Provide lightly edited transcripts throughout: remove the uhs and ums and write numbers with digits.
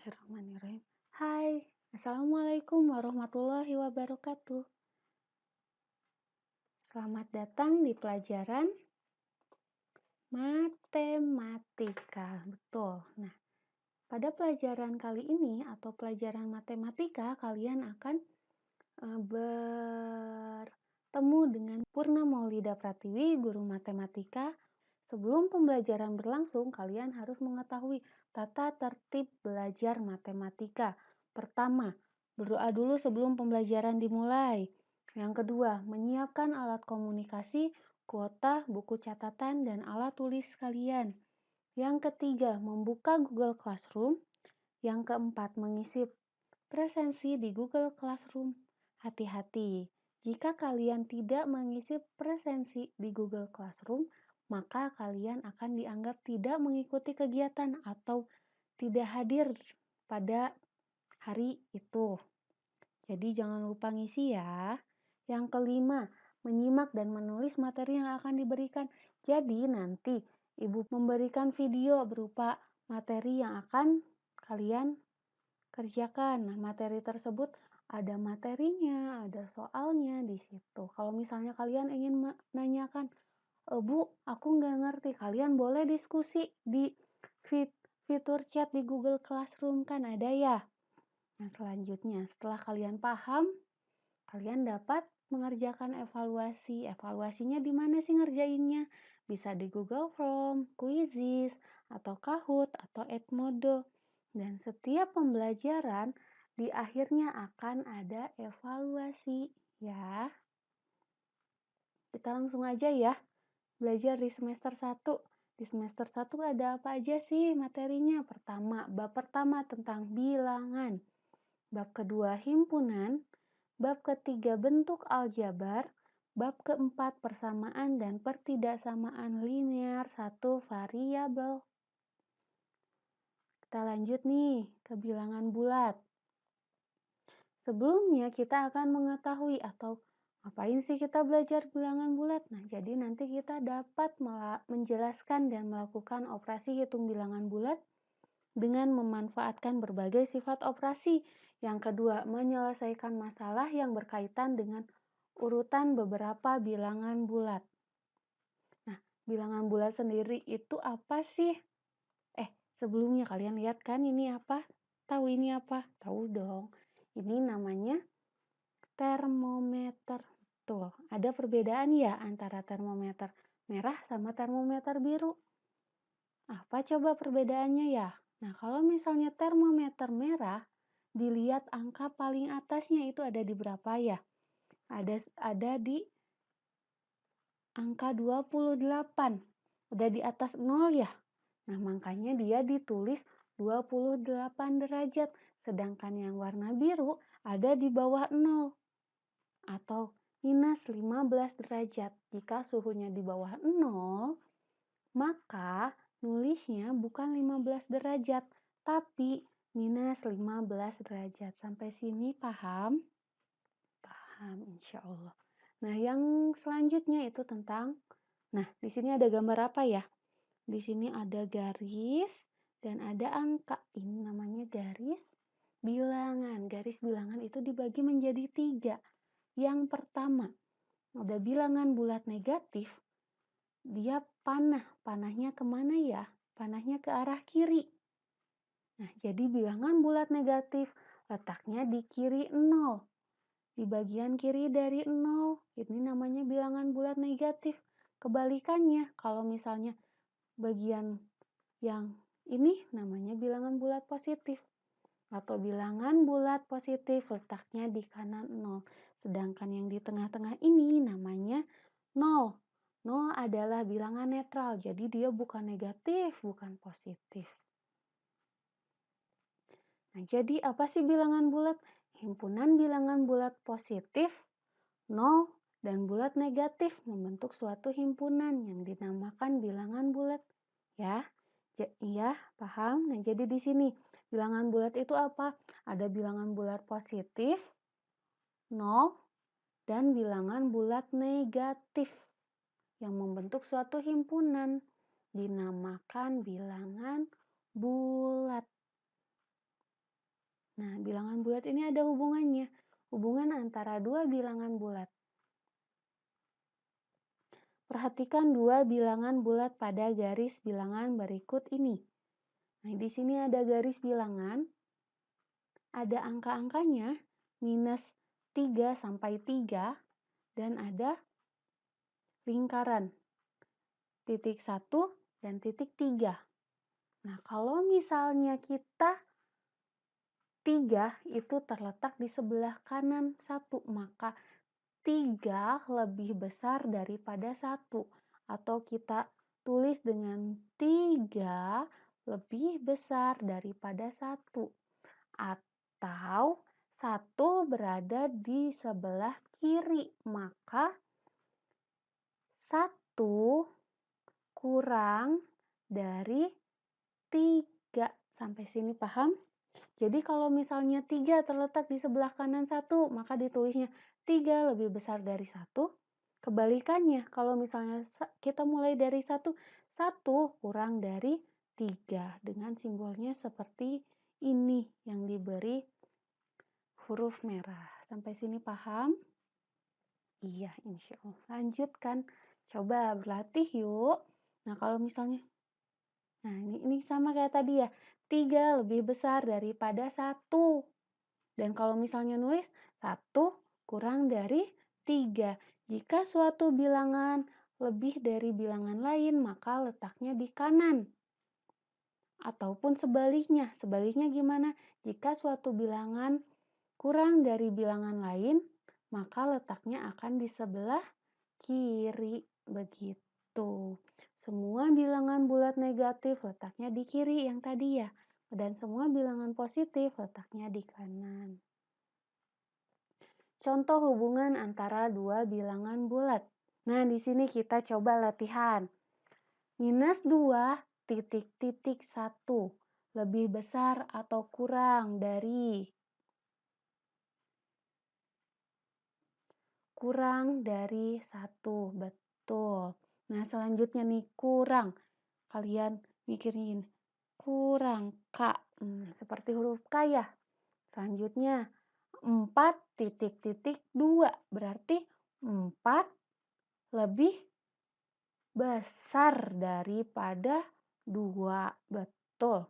Bismillahirrahmanirrahim. Hai, Assalamualaikum warahmatullahi wabarakatuh. Selamat datang di pelajaran matematika. Betul. Nah, pada pelajaran kali ini atau pelajaran matematika, kalian akan bertemu dengan Purna Maulida Pratiwi, guru matematika. Sebelum pembelajaran berlangsung, kalian harus mengetahui tata tertib belajar matematika. Pertama, berdoa dulu sebelum pembelajaran dimulai. Yang kedua, menyiapkan alat komunikasi, kuota, buku catatan, dan alat tulis kalian. Yang ketiga, membuka Google Classroom. Yang keempat, mengisi presensi di Google Classroom. Hati-hati, jika kalian tidak mengisi presensi di Google Classroom, maka kalian akan dianggap tidak mengikuti kegiatan atau tidak hadir pada hari itu. Jadi jangan lupa ngisi ya. Yang kelima, menyimak dan menulis materi yang akan diberikan. Jadi nanti Ibu memberikan video berupa materi yang akan kalian kerjakan. Nah, materi tersebut ada materinya, ada soalnya di situ. Kalau misalnya kalian ingin menanyakan, Bu, aku nggak ngerti. Kalian boleh diskusi di fitur chat di Google Classroom, kan ada ya. Nah, selanjutnya setelah kalian paham, kalian dapat mengerjakan evaluasi. Evaluasinya di mana sih ngerjainnya? Bisa di Google Form, Quizizz, atau Kahoot, atau Edmodo. Dan setiap pembelajaran di akhirnya akan ada evaluasi ya. Kita langsung aja ya. Belajar di semester 1. Di semester 1 ada apa aja sih materinya? Pertama, bab pertama tentang bilangan. Bab kedua himpunan. Bab ketiga bentuk aljabar. Bab keempat persamaan dan pertidaksamaan linear satu variabel. Kita lanjut nih ke bilangan bulat. Sebelumnya kita akan mengetahui atau ngapain sih kita belajar bilangan bulat? Nah, jadi nanti kita dapat menjelaskan dan melakukan operasi hitung bilangan bulat dengan memanfaatkan berbagai sifat operasi. Yang kedua, menyelesaikan masalah yang berkaitan dengan urutan beberapa bilangan bulat. Nah, bilangan bulat sendiri itu apa sih? Sebelumnya kalian lihat kan ini apa? Tahu ini apa? Tahu dong. Ini namanya termometer. Tuh, ada perbedaan ya antara termometer merah sama termometer biru. Apa coba perbedaannya ya? Nah, kalau misalnya termometer merah, dilihat angka paling atasnya itu ada di berapa ya? Ada di angka 28. Udah di atas 0 ya? Nah, makanya dia ditulis 28 derajat. Sedangkan yang warna biru ada di bawah 0 atau minus 15 derajat. Jika suhunya di bawah 0, maka nulisnya bukan 15 derajat, tapi minus 15 derajat. Sampai sini paham? Paham, insya Allah. Nah, yang selanjutnya itu tentang, di sini ada gambar apa ya? Di sini ada garis dan ada angka. Ini namanya garis bilangan. Garis bilangan itu dibagi menjadi 3. Yang pertama, ada bilangan bulat negatif. Dia panah. Panahnya kemana ya? Panahnya ke arah kiri. Nah, jadi bilangan bulat negatif letaknya di kiri 0. Di bagian kiri dari 0. Ini namanya bilangan bulat negatif. Kebalikannya, kalau misalnya bagian yang ini namanya bilangan bulat positif. Atau bilangan bulat positif letaknya di kanan 0. Sedangkan yang di tengah-tengah ini namanya 0. 0 adalah bilangan netral, jadi dia bukan negatif, bukan positif. Nah, jadi apa sih bilangan bulat? Himpunan bilangan bulat positif, 0, dan bulat negatif membentuk suatu himpunan yang dinamakan bilangan bulat. Ya, iya, paham? Nah, jadi di sini bilangan bulat itu apa? Ada bilangan bulat positif, 0, dan bilangan bulat negatif yang membentuk suatu himpunan dinamakan bilangan bulat. Nah, bilangan bulat ini ada hubungannya. Hubungan antara dua bilangan bulat. Perhatikan dua bilangan bulat pada garis bilangan berikut ini. Nah, di sini ada garis bilangan, ada angka-angkanya minus 3 sampai 3, dan ada lingkaran titik 1 dan titik 3. Nah, kalau misalnya kita 3 itu terletak di sebelah kanan 1, maka 3 lebih besar daripada 1. Atau kita tulis dengan 3 lebih besar daripada 1. Atau 1 berada di sebelah kiri, maka 1 kurang dari 3. Sampai sini paham? Jadi kalau misalnya 3 terletak di sebelah kanan 1, maka ditulisnya 3 lebih besar dari 1. Kebalikannya, kalau misalnya kita mulai dari 1, 1 kurang dari 3. Dengan simbolnya seperti ini yang diberi huruf merah. Sampai sini paham? Iya, insya Allah. Lanjutkan. Coba berlatih yuk. Nah, kalau misalnya, nah ini sama kayak tadi ya. 3 lebih besar daripada 1. Dan kalau misalnya nulis 1 kurang dari 3. Jika suatu bilangan lebih dari bilangan lain, maka letaknya di kanan. Ataupun sebaliknya. Sebaliknya gimana? Jika suatu bilangan kurang dari bilangan lain, maka letaknya akan di sebelah kiri. Begitu. Semua bilangan bulat negatif letaknya di kiri yang tadi ya. Dan semua bilangan positif letaknya di kanan. Contoh hubungan antara dua bilangan bulat. Nah, di sini kita coba latihan. Minus 2 titik 1 lebih besar atau kurang dari 1. Betul. Nah, selanjutnya nih kurang. Kalian mikirin kurang K. Seperti huruf K ya. Selanjutnya 4,2 berarti 4 lebih besar daripada 2. Betul.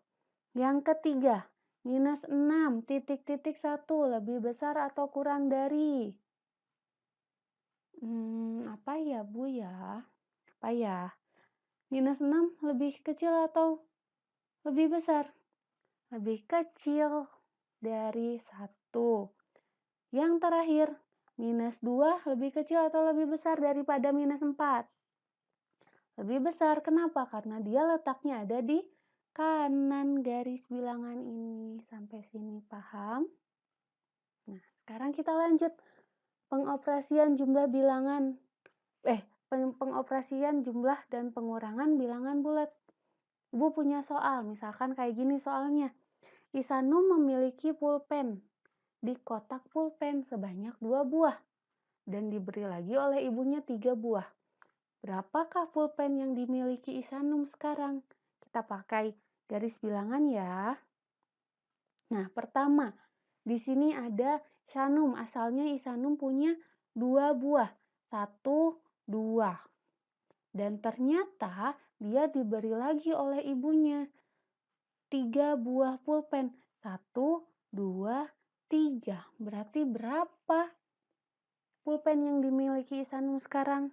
Yang ketiga, minus 6,1 lebih besar atau kurang dari apa ya Bu ya? Apa ya? Minus 6 lebih kecil atau lebih besar? Lebih kecil dari 1. Yang terakhir, minus 2 lebih kecil atau lebih besar daripada minus 4? Lebih besar. Kenapa? Karena dia letaknya ada di kanan garis bilangan ini. Sampai sini paham? Nah, sekarang kita lanjut. Pengoperasian jumlah bilangan. Pengoperasian jumlah dan pengurangan bilangan bulat. Ibu punya soal, misalkan kayak gini soalnya. Isanum memiliki pulpen di kotak pulpen sebanyak 2 buah dan diberi lagi oleh ibunya 3 buah. Berapakah pulpen yang dimiliki Isanum sekarang? Kita pakai garis bilangan ya. Nah, pertama, di sini ada Sanum. Asalnya Isanum punya 2 buah. 1, 2. Dan ternyata dia diberi lagi oleh ibunya 3 buah pulpen. 1, 2, 3. Berarti berapa pulpen yang dimiliki Isanum sekarang?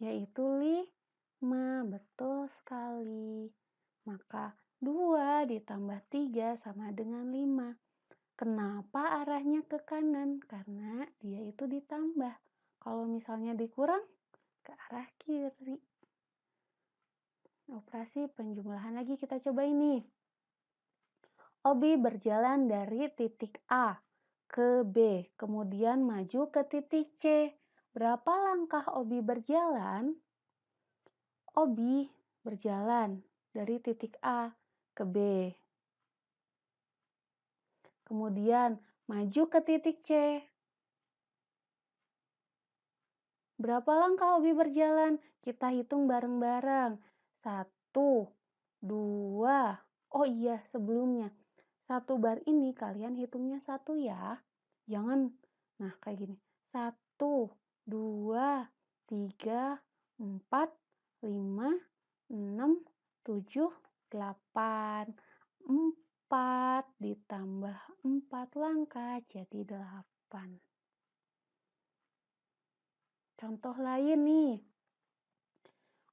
Yaitu 5. Betul sekali. Maka 2 ditambah 3 sama dengan 5. Kenapa arahnya ke kanan? Karena dia itu ditambah. Kalau misalnya dikurang, ke arah kiri. Operasi penjumlahan lagi kita coba ini. Obi berjalan dari titik A ke B, kemudian maju ke titik C. Berapa langkah Obi berjalan? Obi berjalan dari titik A ke B. Kemudian maju ke titik C. Berapa langkah Obi berjalan? Kita hitung bareng-bareng. 1, 2. Oh iya, sebelumnya. Satu bar ini kalian hitungnya satu ya. Jangan, nah kayak gini. 1, 2, 3, 4, 5, 6, 7, 8. 4 ditambah 4 langkah jadi 8. Contoh lain nih.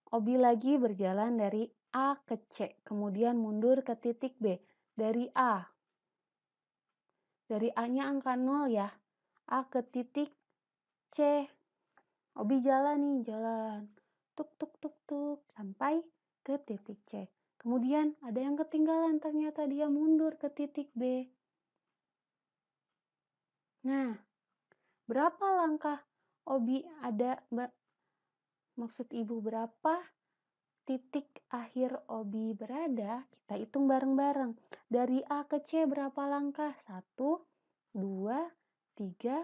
Obi lagi berjalan dari A ke C, kemudian mundur ke titik B. Dari A. Dari A-nya angka 0 ya. A ke titik C. Obi jalan nih, jalan. Tuk, tuk, tuk, tuk. Sampai ke titik C. Kemudian ada yang ketinggalan, ternyata dia mundur ke titik B. Nah, berapa langkah Obi ada? Maksud ibu berapa titik akhir Obi berada? Kita hitung bareng-bareng. Dari A ke C berapa langkah? 1, 2, 3,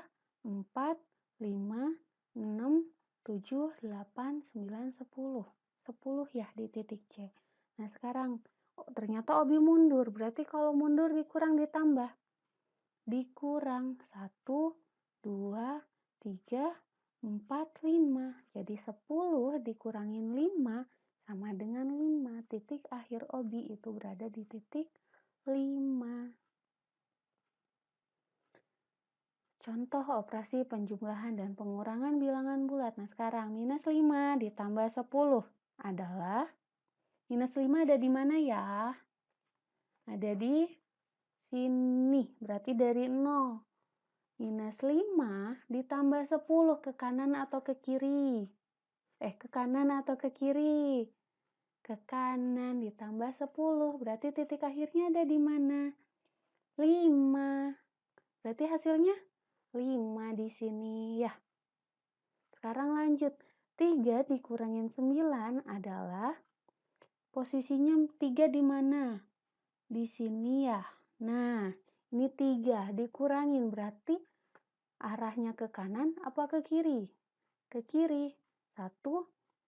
4, 5, 6, 7, 8, 9, 10. 10 ya di titik C. Nah sekarang ternyata Obi mundur. Berarti kalau mundur dikurang ditambah. Dikurang 1, 2, 3, 4, 5. Jadi 10 dikurangin 5 sama dengan 5. Titik akhir Obi itu berada di titik 5. Contoh operasi penjumlahan dan pengurangan bilangan bulat. Nah sekarang minus 5 ditambah 10 adalah, minus 5 ada di mana ya? Ada di sini, berarti dari 0. Minus 5 ditambah 10 ke kanan atau ke kiri? Ke kanan atau ke kiri? Ke kanan ditambah 10. Berarti titik akhirnya ada di mana? 5. Berarti hasilnya 5 di sini ya. Sekarang lanjut. 3 dikurangin 9 adalah, posisinya 3 di mana? Di sini ya. Nah, ini 3 dikurangin berarti arahnya ke kanan apa ke kiri? Ke kiri. 1,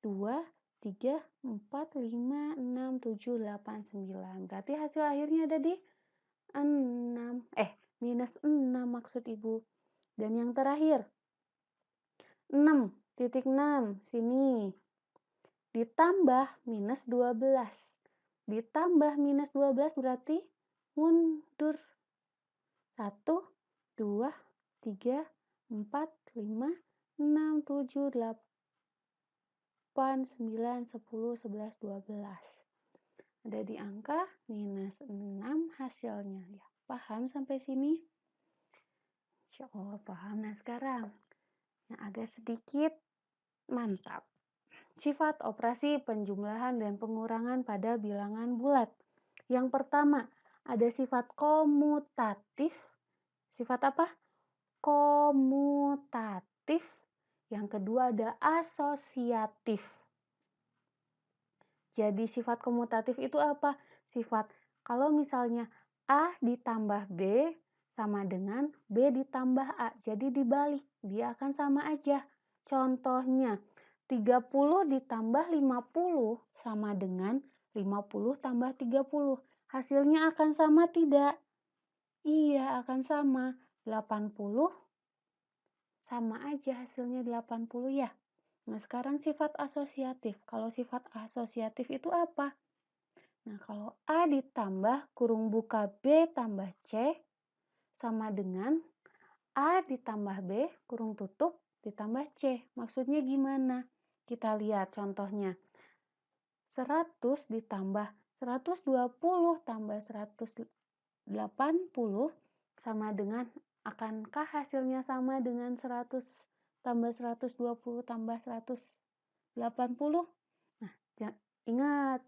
2, 3, 4, 5, 6, 7, 8, 9. Berarti hasil akhirnya ada di 6. Minus 6 maksud ibu. Dan yang terakhir, 6, titik 6, sini. Ditambah minus 12. Ditambah minus 12 berarti mundur. 1, 2, 3, 4, 5, 6, 7, 8, 9, 10, 11, 12. Ada di angka minus 6 hasilnya. Ya, paham sampai sini? Insya Allah paham. Nah sekarang yang agak sedikit mantap. Sifat operasi penjumlahan dan pengurangan pada bilangan bulat. Yang pertama, ada sifat komutatif. Sifat apa? Komutatif. Yang kedua ada asosiatif. Jadi sifat komutatif itu apa? Sifat kalau misalnya A ditambah B sama dengan B ditambah A. Jadi dibalik, dia akan sama aja. Contohnya, 30 ditambah 50 sama dengan 50 tambah 30. Hasilnya akan sama tidak? Iya, akan sama. 80 sama aja hasilnya 80 ya. Nah, sekarang sifat asosiatif. Kalau sifat asosiatif itu apa? Nah, kalau A ditambah kurung buka B tambah C sama dengan A ditambah B kurung tutup ditambah C. Maksudnya gimana? Kita lihat contohnya. 100 ditambah 120 tambah 180 sama dengan, akankah hasilnya sama dengan 100 tambah 120 tambah 180? Nah, ingat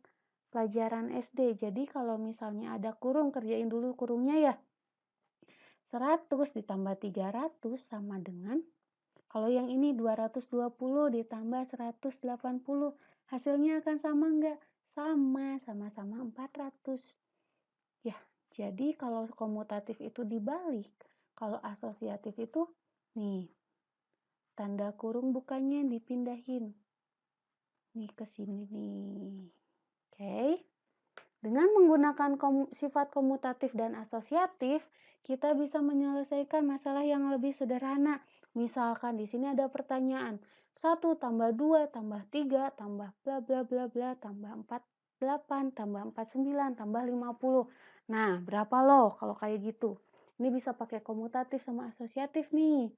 pelajaran SD. Jadi kalau misalnya ada kurung, kerjain dulu kurungnya ya. 100 ditambah 300 sama dengan, kalau yang ini 220 ditambah 180. Hasilnya akan sama enggak? Sama, sama-sama 400. Ya, jadi kalau komutatif itu dibalik. Kalau asosiatif itu, nih, tanda kurung bukannya dipindahin. Nih ke sini nih. Oke. Dengan menggunakan sifat komutatif dan asosiatif, kita bisa menyelesaikan masalah yang lebih sederhana. Misalkan di sini ada pertanyaan, 1 tambah 2 tambah 3 tambah bla bla bla bla tambah 4 8 tambah 4 9 tambah 50. Nah, berapa loh kalau kayak gitu? Ini bisa pakai komutatif sama asosiatif nih.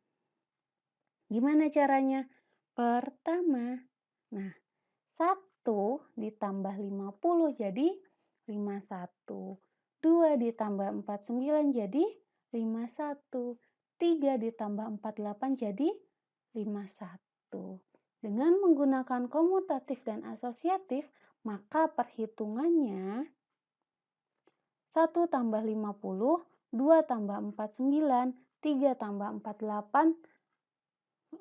Gimana caranya? Pertama, nah 1 ditambah 50 jadi 51. 2 ditambah 49 jadi 51. 3 ditambah 48 jadi 51. Dengan menggunakan komutatif dan asosiatif, maka perhitungannya 1 tambah 50, 2 tambah 49, 3 tambah 48,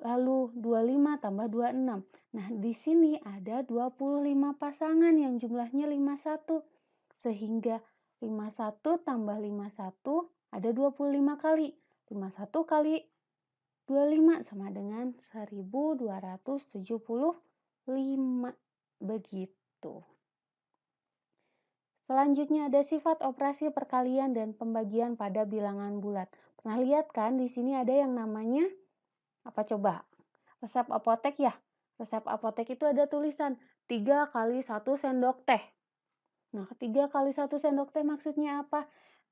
lalu 25 tambah 26. Nah, di sini ada 25 pasangan yang jumlahnya 51. Sehingga 51 tambah 51 ada 25 kali. 51 kali 25 sama dengan 1275. Begitu. Selanjutnya ada sifat operasi perkalian dan pembagian pada bilangan bulat. Pernah lihat kan di sini ada yang namanya apa coba? Resep apotek ya. Resep apotek itu ada tulisan 3 kali 1 sendok teh. Nah, 3 kali 1 sendok teh maksudnya apa?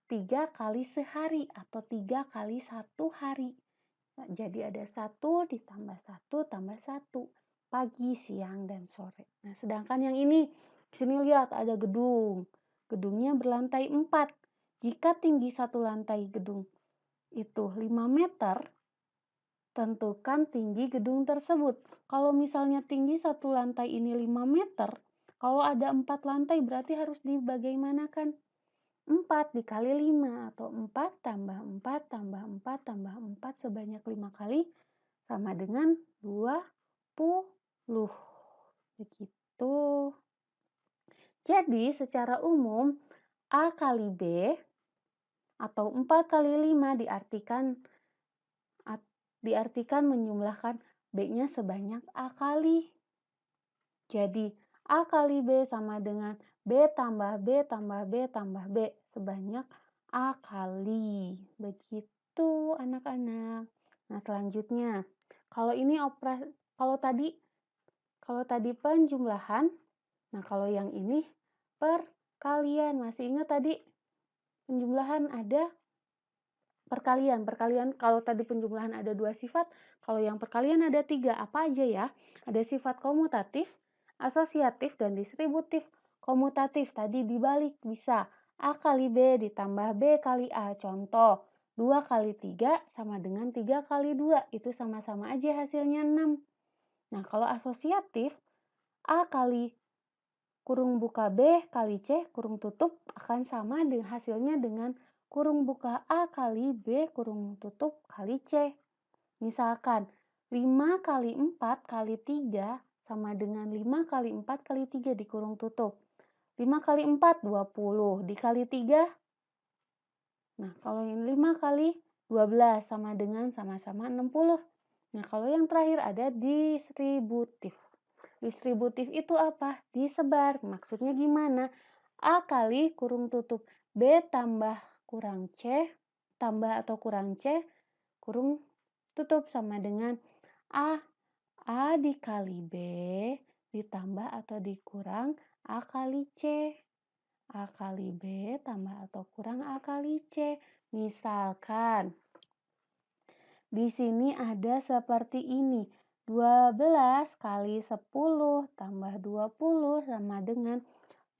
3 kali sehari atau 3 kali 1 hari. Nah, jadi ada 1 ditambah 1 tambah 1. Pagi, siang, dan sore. Nah, sedangkan yang ini, di sini lihat ada gedung. Gedungnya berlantai 4. Jika tinggi satu lantai gedung itu 5 meter, tentukan tinggi gedung tersebut. Kalau misalnya tinggi satu lantai ini 5 meter, kalau ada 4 lantai berarti harus dibagaimanakan? 4 dikali 5 atau 4 tambah 4 tambah 4 tambah 4 sebanyak 5 kali sama dengan 20. Begitu. Jadi secara umum A kali B atau 4 kali 5 diartikan menjumlahkan B-nya sebanyak A kali. Jadi A kali B sama dengan B tambah B tambah B tambah B sebanyak A kali. Begitu anak-anak. Nah, selanjutnya kalau ini kalau tadi penjumlahan, nah kalau yang ini perkalian. Masih ingat tadi penjumlahan ada perkalian. Perkalian kalau tadi penjumlahan ada 2 sifat, kalau yang perkalian ada 3. Apa aja ya? Ada sifat komutatif, asosiatif, dan distributif. Komutatif tadi dibalik bisa A kali B ditambah B kali A. Contoh, 2 kali 3 sama dengan 3 kali 2. Itu sama-sama aja hasilnya 6. Nah, kalau asosiatif, A kali kurung buka B kali C kurung tutup akan sama dengan hasilnya dengan kurung buka A kali B kurung tutup kali C. Misalkan 5 kali 4 kali 3 sama dengan 5 kali 4 kali 3 di kurung tutup. 5 kali 4, 20. Dikali 3, nah kalau yang 5 kali 12 sama dengan sama-sama 60. Nah, kalau yang terakhir ada distributif. Distributif itu apa? Disebar. Maksudnya gimana? A kali kurung tutup B tambah kurang C, tambah atau kurang C, kurung tutup sama dengan A dikali B ditambah atau dikurang A kali C. A kali B tambah atau kurang A kali C. Misalkan di sini ada seperti ini. 12 kali 10 tambah 20 sama dengan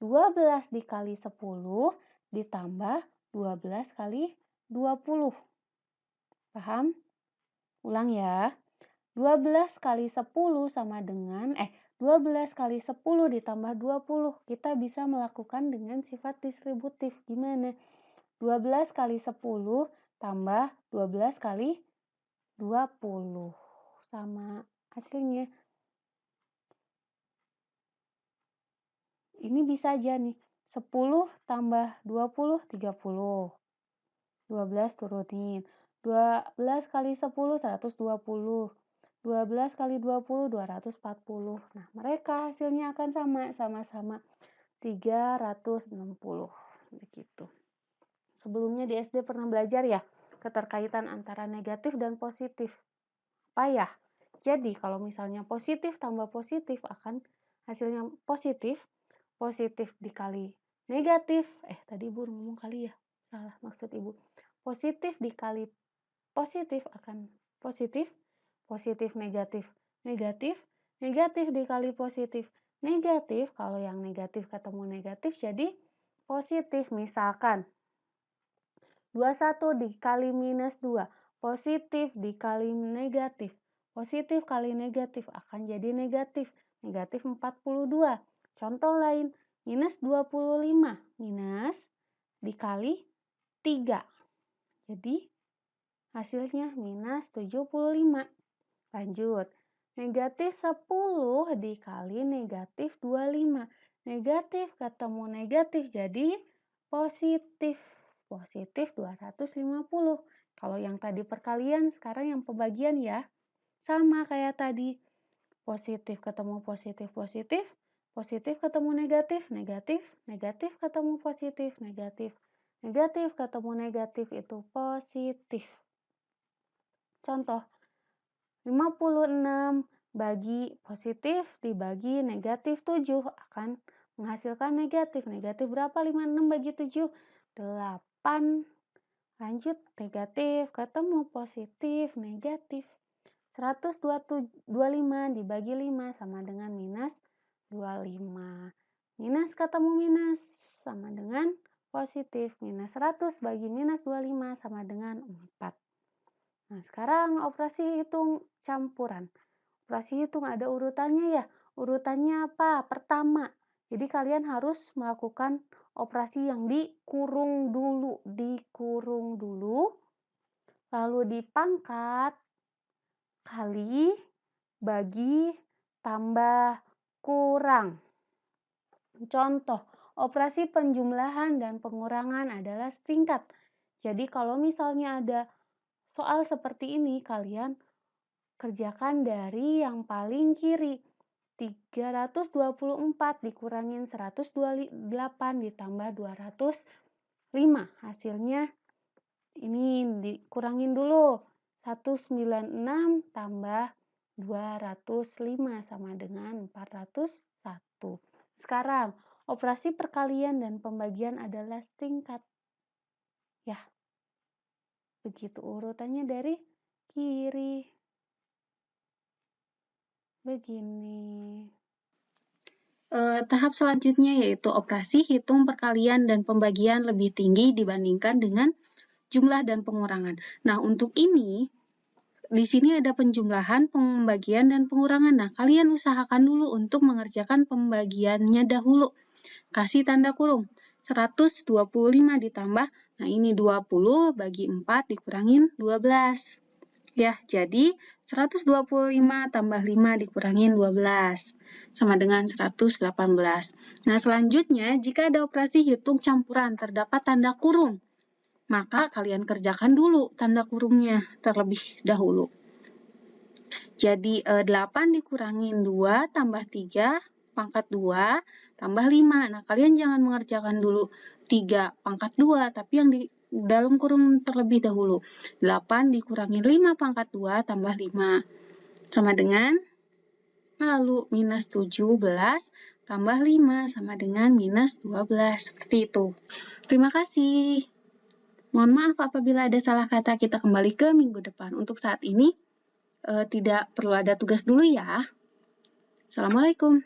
12 dikali 10 ditambah 12 kali 20. Paham? Ulang ya. 12 kali 10 sama dengan 12 kali 10 ditambah 20. Kita bisa melakukan dengan sifat distributif. Gimana? 12 kali 10 tambah 12 kali 20. Sama hasilnya. Ini bisa aja nih. 10 tambah 20, 30. 12 turunin. 12 kali 10, 120. 12 kali 20, 240. Nah, mereka hasilnya akan sama-sama 360. Begitu. Sebelumnya di SD pernah belajar ya keterkaitan antara negatif dan positif. Apa ya? Jadi kalau misalnya positif tambah positif akan hasilnya positif. Positif dikali negatif. Tadi Ibu ngomong kali ya. Salah maksud Ibu. Positif dikali positif akan positif. Positif negatif. Negatif. Negatif dikali positif. Negatif, kalau yang negatif ketemu negatif jadi positif. Misalkan 21 dikali minus 2. Positif dikali negatif. Positif kali negatif akan jadi negatif. Negatif 42. Contoh lain, minus 25. Minus dikali 3. Jadi hasilnya minus 75. Lanjut. Negatif 10 dikali negatif 25. Negatif ketemu negatif jadi positif. Positif 250. Kalau yang tadi perkalian, sekarang yang pembagian ya. Sama kayak tadi. Positif ketemu positif, positif. Positif ketemu negatif, negatif. Negatif ketemu positif, negatif. Negatif ketemu negatif itu positif. Contoh. 56 bagi positif dibagi negatif 7 akan menghasilkan negatif. Negatif berapa? 56 bagi 7? 8. Lanjut, negatif ketemu positif, negatif. 125 dibagi 5 sama dengan minus 25. Minus ketemu minus sama dengan positif. Minus 100 bagi minus 25 sama dengan 4. Nah, sekarang operasi hitung campuran. Operasi hitung ada urutannya ya. Urutannya apa? Pertama. Jadi kalian harus melakukan operasi yang dikurung dulu. Dikurung dulu. Lalu dipangkat. Kali. Bagi. Tambah. Kurang. Contoh. Operasi penjumlahan dan pengurangan adalah setingkat. Jadi kalau misalnya ada soal seperti ini, kalian kerjakan dari yang paling kiri. 324 dikurangin 128 ditambah 205. Hasilnya ini dikurangin dulu. 196 tambah 205 sama dengan 401. Sekarang, operasi perkalian dan pembagian adalah setingkat. Ya, begitu urutannya dari kiri. Begini. Tahap selanjutnya yaitu operasi hitung perkalian dan pembagian lebih tinggi dibandingkan dengan jumlah dan pengurangan. Nah, untuk ini, di sini ada penjumlahan, pembagian, dan pengurangan. Nah, kalian usahakan dulu untuk mengerjakan pembagiannya dahulu. Kasih tanda kurung. 125 ditambah, nah ini 20 bagi 4 dikurangin 12. Ya, jadi 125 tambah 5 dikurangin 12. Sama dengan 118. Nah, selanjutnya, jika ada operasi hitung campuran terdapat tanda kurung, maka kalian kerjakan dulu tanda kurungnya terlebih dahulu. Jadi, 8 dikurangin 2 tambah 3 pangkat 2 tambah 5. Nah, kalian jangan mengerjakan dulu 3 pangkat 2, tapi yang di dalam kurung terlebih dahulu. 8 dikurangin 5 pangkat 2 tambah 5. Sama dengan, lalu minus 17 tambah 5 sama dengan minus 12. Seperti itu. Terima kasih. Mohon maaf apabila ada salah kata, kita kembali ke minggu depan. Untuk saat ini, tidak perlu ada tugas dulu ya. Assalamualaikum.